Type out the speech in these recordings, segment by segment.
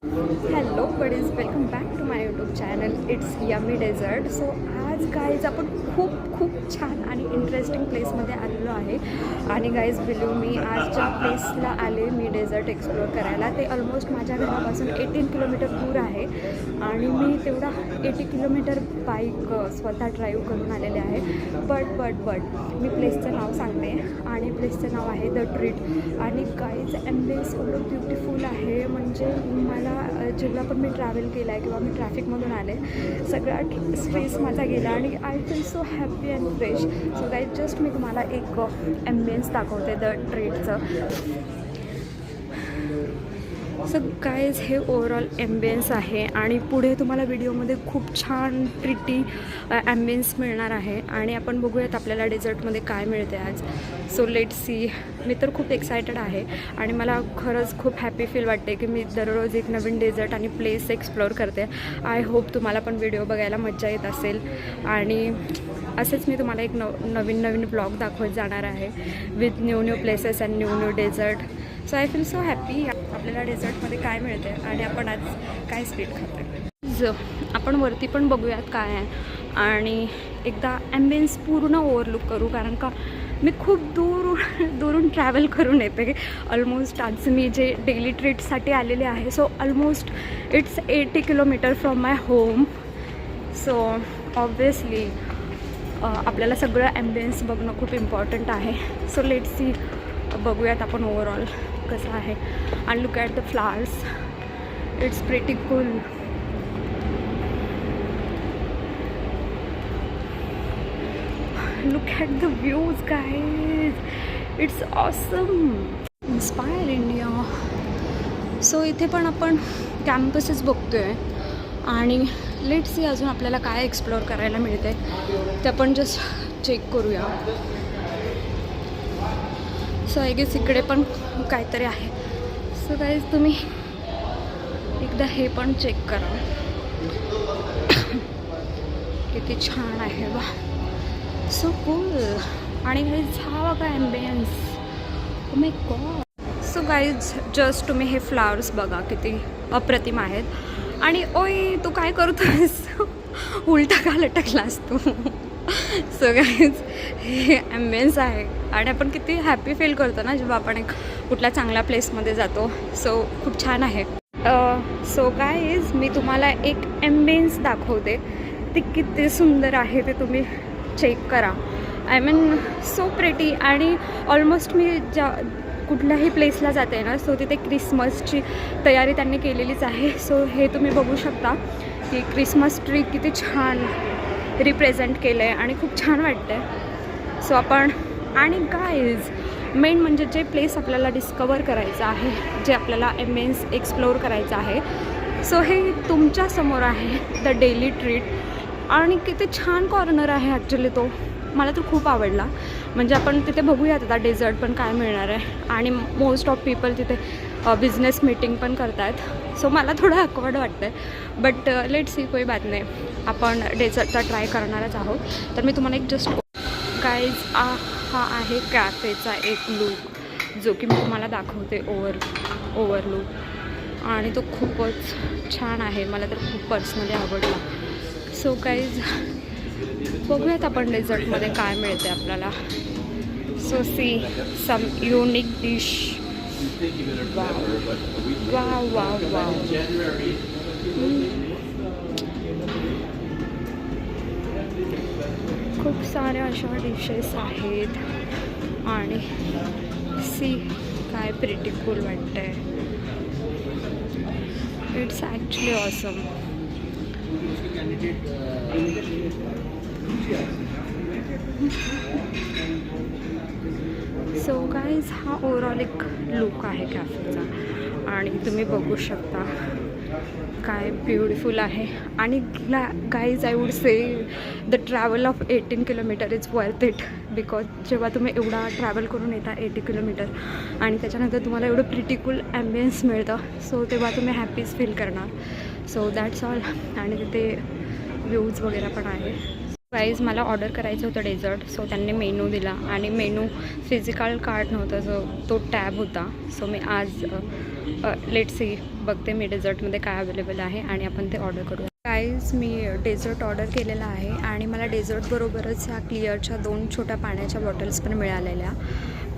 Hello buddies, welcome back to my YouTube channel. It's yummy dessert. So आज guys आपण खूप छान आणि इंटरेस्टिंग प्लेसमध्ये आलेलो आहे. आणि गाईज बिलीव मी, आज ज्या प्लेसला आले मी डेझर्ट एक्सप्लोअर करायला, ते ऑलमोस्ट माझ्या घरापासून 18 किलोमीटर दूर आहे. आणि मी तेवढा 80 किलोमीटर बाईक स्वतः ड्राईव्ह करून आलेले आहे. बट मी प्लेसचं नाव सांगते. आणि प्लेसचं नाव आहे द ट्रीट. आणि गाईज ॲम्बियन्स एवढं ब्युटिफुल आहे, म्हणजे मला जेव्हा पण मी ट्रॅव्हल केला आहे किंवा मी ट्रॅफिकमधून आले, सगळा स्ट्रेस माझा गेला आणि I feel so happy and fresh. So guys just मी तुम्हाला एक ॲम्बियन्स दाखवते द ट्रीटचं. सो गाईज हे ओव्हरऑल ॲम्बियन्स आहे आणि पुढे तुम्हाला व्हिडिओमध्ये खूप छान प्रिटी ॲम्बियन्स मिळणार आहे. आणि आपण बघूयात आपल्याला डेझर्टमध्ये काय मिळते आज. So let C. मी तर खूप एक्सायटेड आहे आणि मला खरंच खूप हॅपी फील वाटते की मी दररोज एक नवीन डेझर्ट आणि प्लेस एक्सप्लोअर करते. आय होप तुम्हाला पण व्हिडिओ बघायला मजा येत असेल. आणि असेच मी तुम्हाला एक नवीन ब्लॉग दाखवत जाणार आहे with new places and new dessert. So I feel so happy. आपल्याला डेझर्टमध्ये काय मिळते आणि आपण आज काय स्वीट खातो. आपण वरती पण बघूयात काय आहे आणि एकदा ॲम्बियन्स पूर्ण ओव्हरलुक करू, कारण का मी खूप दूरून ट्रॅव्हल करून येते. ऑलमोस्ट आज मी जे डेली ट्रीटसाठी आलेले आहे. So almost it's 80 kilometre from my home. So obviously आपल्याला सगळं ॲम्बियन्स बघणं खूप इम्पॉर्टंट आहे. So let C. बघूयात आपण ओव्हरऑल कसं आहे. And look at the flowers. It's pretty cool. Look at the views guys, it's awesome. Inspire India. So इथे पण आपण कॅम्पसेस बघतोय आणि लेट सी अजून आपल्याला काय एक्सप्लोअर करायला मिळते ते आपण जस्ट चेक करूया. सो आय गेस इकडे पण काहीतरी आहे. सो गाईज तुम्ही एकदा हे पण चेक करा, किती छान आहे बा. So cool. आणि गाईज हा बघा ambience. Oh my God. So guys just तुम्ही हे फ्लावर्स बघा, किती अप्रतिम आहेत. आणि ओय तू काय करतोयस, उलटा का लटकलास तू. सो गाईज हे ॲम्बियन्स आहे आणि आपण किती हॅपी फील करतो ना जेव्हा आपण एक कुठल्या चांगल्या प्लेसमध्ये जातो. सो खूप छान आहे. सो गाईज मी तुम्हाला एक ॲम्बियन्स दाखवते, ते किती सुंदर आहे ते तुम्ही चेक करा. I mean so pretty. आणि ऑलमोस्ट मी ज्या कुठल्याही प्लेसला जाते ना, सो तिथे क्रिसमसची तयारी त्यांनी केलेलीच आहे. सो हे तुम्ही बघू शकता की क्रिसमस ट्री किती छान रिप्रेझेंट केलं आहे आणि खूप छान वाटतं आहे. सो आपण आणि गाईज मेन म्हणजे जे प्लेस आपल्याला डिस्कवर करायचं आहे, जे आपल्याला ॲम्बियन्स एक्सप्लोअर करायचं आहे, सो हे तुमच्या समोर आहे द डेली ट्रीट. आणि किती छान कॉर्नर आहे ॲक्च्युली तो. मला तर खूप आवडला. म्हणजे आपण तिथे बघूयात आता डेझर्ट पण काय मिळणार आहे. आणि मोस्ट ऑफ पीपल तिथे बिझनेस मीटिंग पण करत आहेत. सो मला थोडं अकवर्ड वाटतं आहे, बट लेट सी, कोई बात नाही. आपण डेझर्टचा ट्राय करणारच आहोत. तर मी तुम्हाला एक जस्ट गाईज हा आहे कॅफेचा एक लूक, जो की मी तुम्हाला दाखवते ओव्हरलूक. आणि तो खूपच छान आहे. मला तर खूप पर्सनली आवडला. सो गाईज बघूयात आपण डेझर्टमध्ये काय मिळते आपल्याला. सो सी सम युनिक डिश. वाव. खूप साऱ्या अशा डिशेस आहेत आणि सी काय प्रिटी कूल वाटतंय. It's actually awesome. So guys हा ओव्हरऑल एक लुक आहे कॅफेचा आणि तुम्ही बघू शकता काय ब्युटिफुल आहे. आणि guys I would say the travel of 18 kilometre is worth it, because जेव्हा तुम्ही एवढा ट्रॅव्हल करून येता 80 किलोमीटर आणि त्याच्यानंतर तुम्हाला एवढं प्रिटिकूल ॲम्बियन्स मिळतं, सो तेव्हा तुम्ही हॅपीच फील करणार. So that's all. आणि तिथे व्ह्यूज वगैरे पण आहे. गाईज मला ऑर्डर करायचं होतं डेझर्ट. सो त्यांनी मेनू दिला आणि मेनू फिजिकल कार्ड नव्हतं, जो तो टॅब होता. सो मी आज लेट सी बघते मी डेझर्टमध्ये काय अवेलेबल आहे आणि आपण ते ऑर्डर करूया. गाईज मी डेझर्ट ऑर्डर केलेला आहे आणि मला डेझर्टबरोबरच ह्या क्लिअरच्या 2 छोट्या पाण्याच्या बॉटल्स पण मिळालेल्या.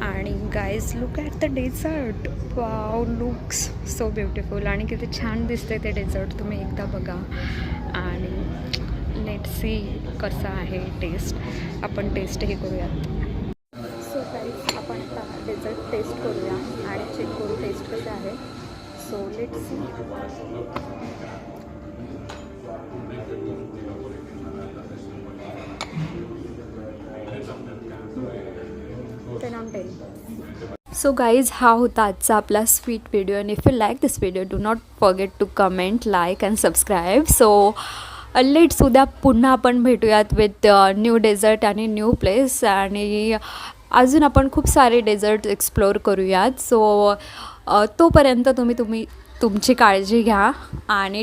आणि guys look at the dessert. Wow, looks so beautiful. आणि किती छान दिसते ते डेझर्ट, तुम्ही एकदा बघा. आणि लेट सी कसं आहे टेस्ट, आपण टेस्टही करूयात. सो गाईज आपण आता डेझर्ट टेस्ट करूया आणि चेक करू टेस्ट कसं आहे. So let see. 10 on 10. So guys हा होता आजचा आपला स्वीट व्हिडिओ. आणि if you like this video do not forget to comment, like and subscribe. So let's उद्या पुन्हा आपण भेटूयात विथ न्यू डेझर्ट आणि न्यू प्लेस. आणि अजून आपण खूप सारे डेझर्ट एक्सप्लोअर करूयात. सो तोपर्यंत तुम्ही तुमची काळजी घ्या आणि